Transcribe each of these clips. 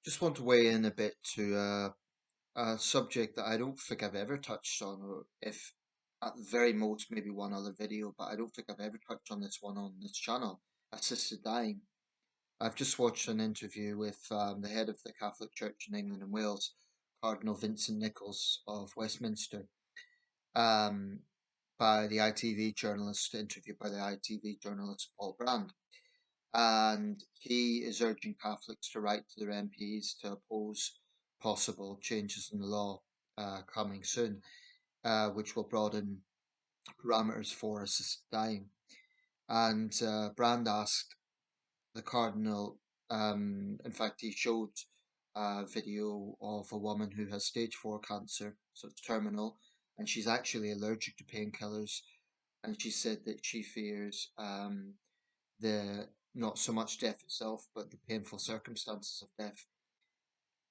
Just want to weigh in a bit to a subject that I don't think I've ever touched on, or if at the very most maybe one other video, but I don't think I've ever touched on this one on this channel, assisted dying. I've just watched an interview with the head of the Catholic Church in England and Wales, Cardinal Vincent Nichols of Westminster, um, by the ITV journalist, interviewed by the ITV journalist Paul Brand. And he is urging Catholics to write to their MPs to oppose possible changes in the law coming soon, which will broaden parameters for assisted dying. And Brand asked the Cardinal, in fact, he showed a video of a woman who has stage 4 cancer, so it's terminal, and she's actually allergic to painkillers. And she said that she fears the not so much death itself, but the painful circumstances of death.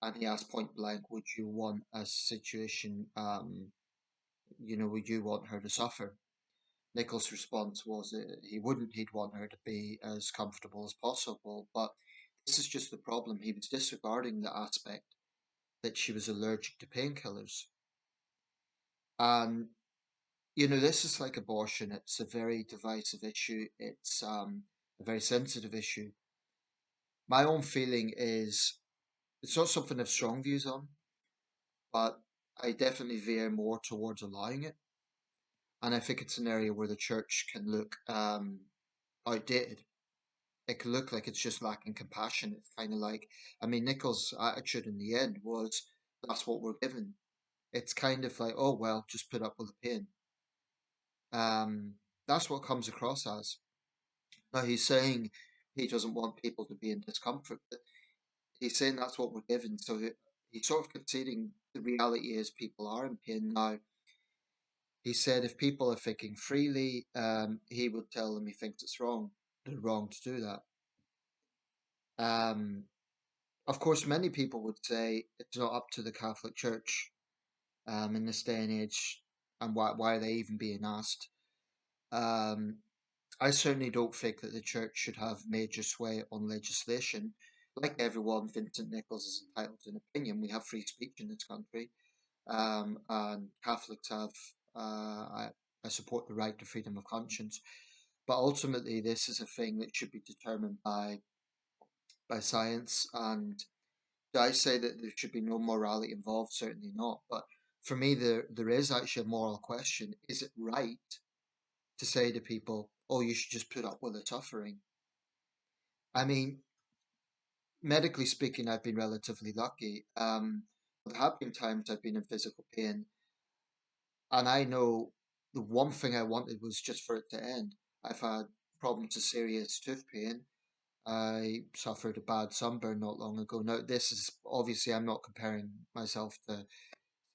And he asked point blank, would you want a situation, would you want her to suffer? Nichols' response was he wouldn't, he'd want her to be as comfortable as possible. But this is just the problem. He was disregarding the aspect that she was allergic to painkillers. And, this is like abortion. It's a very divisive issue. It's a very sensitive issue. My own feeling is it's not something I've strong views on, but I definitely veer more towards allowing it. And I think it's an area where the church can look outdated. It can look like it's just lacking compassion. It's kind of like, Nichols' attitude in the end was, that's what we're given. It's kind of like, oh, well, just put up with the pain. That's what comes across as. Now, he's saying he doesn't want people to be in discomfort, but he's saying that's what we're given. So he's sort of conceding the reality is people are in pain now. He said if people are thinking freely, he would tell them he thinks it's wrong. They're wrong to do that. Of course, many people would say it's not up to the Catholic Church in this day and age, and why are they even being asked? Um, I certainly don't think that the church should have major sway on legislation. Like everyone, Vincent Nichols is entitled to an opinion. We have free speech in this country, and Catholics have. I support the right to freedom of conscience, but ultimately, this is a thing that should be determined by science. And do I say that there should be no morality involved? Certainly not. But for me, there is actually a moral question: is it right to say to people, "Oh, you should just put up with the suffering"? I mean, medically speaking, I've been relatively lucky. There have been times I've been in physical pain, and I know the one thing I wanted was just for it to end. I've had problems with serious tooth pain. I suffered a bad sunburn not long ago. Now, this is obviously, I'm not comparing myself to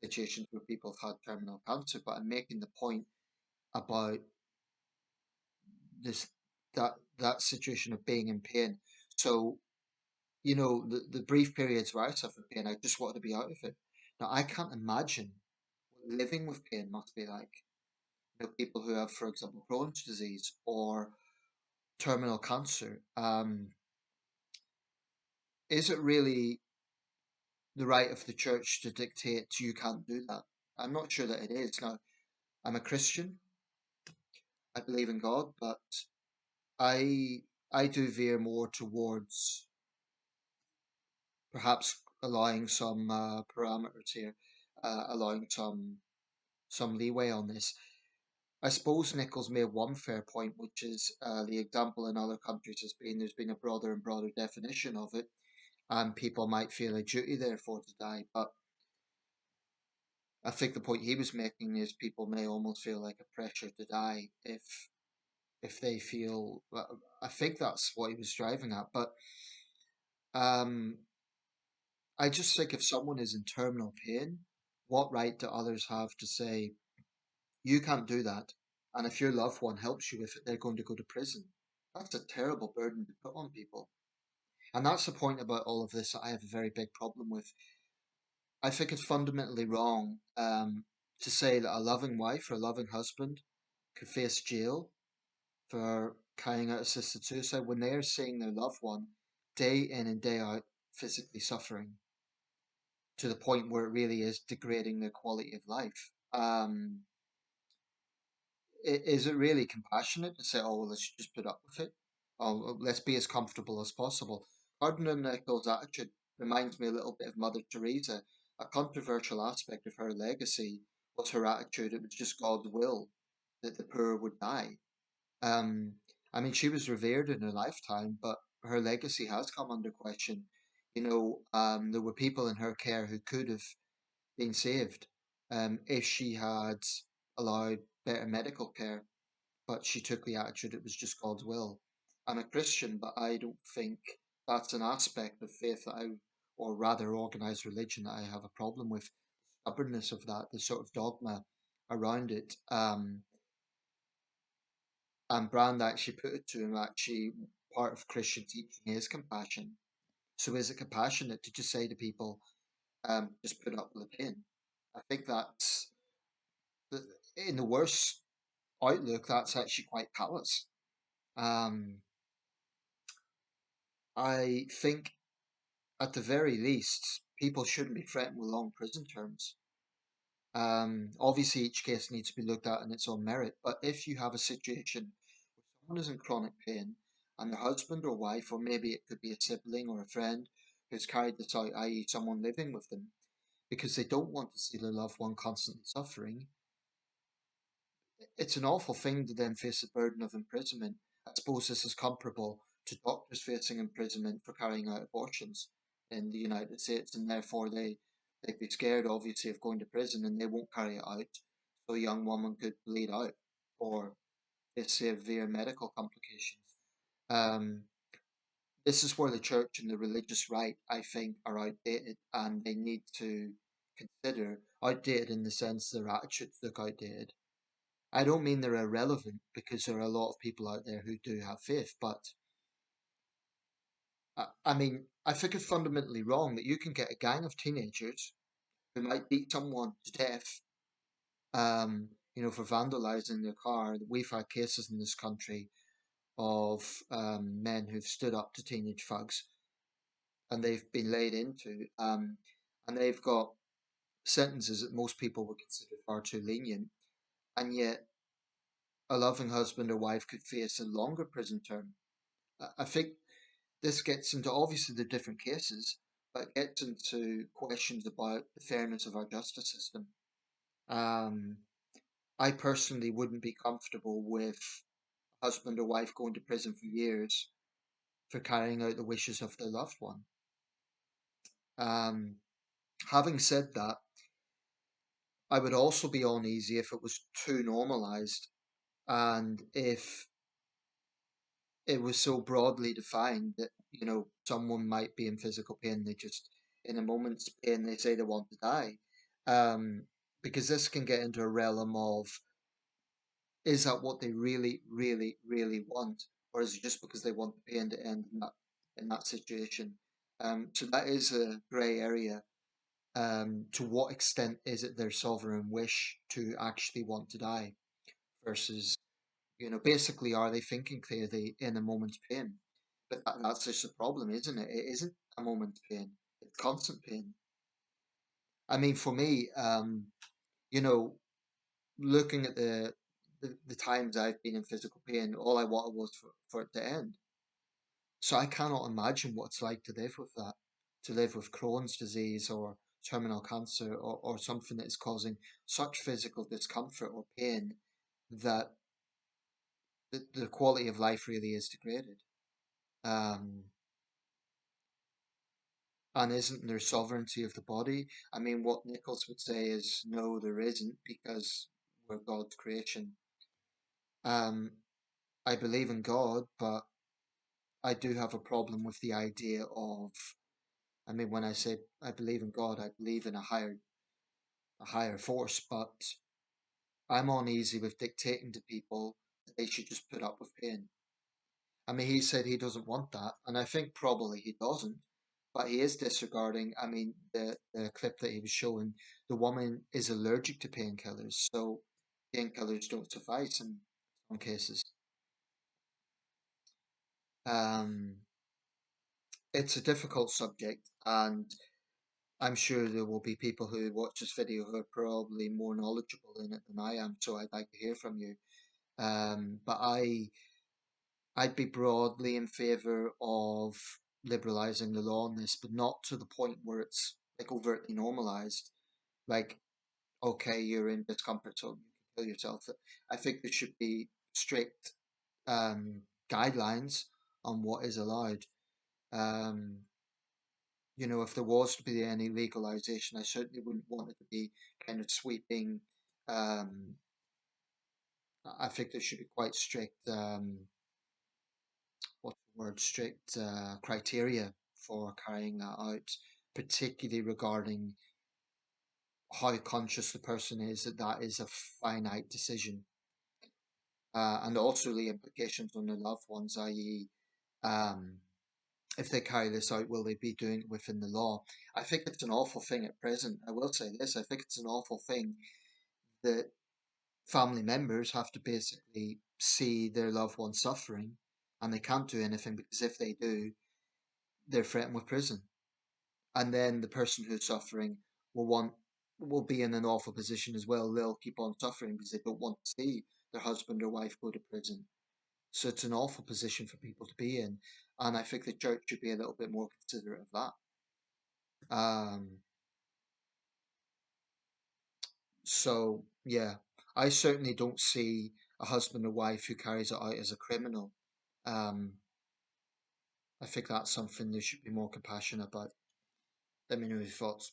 situations where people have had terminal cancer, but I'm making the point about this that situation of being in pain. So, the brief periods where I suffered pain, I just wanted to be out of it. Now, I can't imagine what living with pain must be like. People who have, for example, Crohn's disease or terminal cancer. Is it really the right of the church to dictate you can't do that? I'm not sure that it is. Now, I'm a Christian. I believe in God, but I I do veer more towards perhaps allowing some parameters here, allowing some leeway on this. I suppose Nichols made one fair point, which is the example in other countries has been there's been a broader and broader definition of it, and people might feel a duty therefore to die. But I think the point he was making is people may almost feel like a pressure to die if they feel. I think that's what he was driving at. But um, I just think if someone is in terminal pain, what right do others have to say you can't do that? And if your loved one helps you with it, they're going to go to prison. That's a terrible burden to put on people. And that's the point about all of this that I have a very big problem with. I think it's fundamentally wrong to say that a loving wife or a loving husband could face jail for carrying out assisted suicide when they are seeing their loved one day in and day out physically suffering to the point where it really is degrading their quality of life. Is it really compassionate to say, oh, well, let's just put up with it? Oh, let's be as comfortable as possible. Cardinal Nichols' attitude reminds me a little bit of Mother Teresa. A controversial aspect of her legacy was her attitude. It was just God's will that the poor would die. Um, I mean, she was revered in her lifetime, but her legacy has come under question. There were people in her care who could have been saved if she had allowed better medical care, but she took the attitude it was just God's will. I'm a Christian, but I don't think that's an aspect of faith or rather organized religion, that I have a problem with. Stubbornness of that, the sort of dogma around it. And Brand actually put it to him, actually, part of Christian teaching is compassion. So is it compassionate to just say to people, just put up with the pain? I think that's, in the worst outlook, that's actually quite callous. Um, I think at the very least, people shouldn't be threatened with long prison terms. Obviously, each case needs to be looked at in its own merit, but if you have a situation where someone is in chronic pain and their husband or wife, or maybe it could be a sibling or a friend who's carried this out, i.e., someone living with them, because they don't want to see their loved one constantly suffering, it's an awful thing to then face the burden of imprisonment. I suppose this is comparable to doctors facing imprisonment for carrying out abortions in the United States, and therefore they'd be scared, obviously, of going to prison, and they won't carry it out. So a young woman could bleed out or face severe medical complications. Um, this is where the church and the religious right, I think, are outdated, and they need to consider outdated in the sense their attitudes look outdated. I don't mean they're irrelevant, because there are a lot of people out there who do have faith, but I mean, I think it's fundamentally wrong that you can get a gang of teenagers who might beat someone to death, for vandalizing their car. We've had cases in this country of men who've stood up to teenage thugs, and they've been laid into, and they've got sentences that most people would consider far too lenient, and yet a loving husband or wife could face a longer prison term. I think this gets into, obviously, the different cases, but it gets into questions about the fairness of our justice system. Um, I personally wouldn't be comfortable with a husband or wife going to prison for years for carrying out the wishes of their loved one. Um, Having said that, I would also be uneasy if it was too normalized, and if it was so broadly defined that, someone might be in physical pain, they just, in a moment's pain, they say they want to die. Um, because this can get into a realm of, is that what they really, really, really want, or is it just because they want the pain to end in that situation? So that is a grey area. To what extent is it their sovereign wish to actually want to die versus, basically, are they thinking clearly in a moment's pain? But that's just the problem, isn't it? It isn't a moment's pain; it's constant pain. I mean, for me, you know, looking at the times I've been in physical pain, all I wanted was for it to end. So I cannot imagine what it's like to live with that, to live with Crohn's disease or terminal cancer, or something that is causing such physical discomfort or pain that the quality of life really is degraded. Um, and isn't there sovereignty of the body? I mean, what Nichols would say is, no, there isn't, because we're God's creation. Um, I believe in God, but I do have a problem with the idea of, I mean, when I say I believe in God, I believe in a higher force, but I'm uneasy with dictating to people that they should just put up with pain. I mean, he said he doesn't want that, and I think probably he doesn't, but he is disregarding. I mean, the clip that he was showing, the woman is allergic to painkillers, so painkillers don't suffice in some cases. Um, it's a difficult subject, and I'm sure there will be people who watch this video who are probably more knowledgeable in it than I am, so I'd like to hear from you. But I'd be broadly in favour of liberalising the law on this, but not to the point where it's like overtly normalised. Like, okay, you're in discomfort, so you can kill yourself. I think there should be strict guidelines on what is allowed. Um, if there was to be any legalization, I certainly wouldn't want it to be kind of sweeping. Um, I think there should be quite strict, what's the word, strict criteria for carrying that out, particularly regarding how conscious the person is that that is a finite decision, and also the implications on the loved ones, i.e., um, if they carry this out, will they be doing it within the law? I think it's an awful thing at present. I will say this, I think it's an awful thing that family members have to basically see their loved one suffering and they can't do anything because if they do, they're threatened with prison. And then the person who's suffering will want will be in an awful position as well. They'll keep on suffering because they don't want to see their husband or wife go to prison. So it's an awful position for people to be in. And I think the church should be a little bit more considerate of that. So yeah, I certainly don't see a husband or wife who carries it out as a criminal. Um, I think that's something they should be more compassionate about. Let me know your thoughts.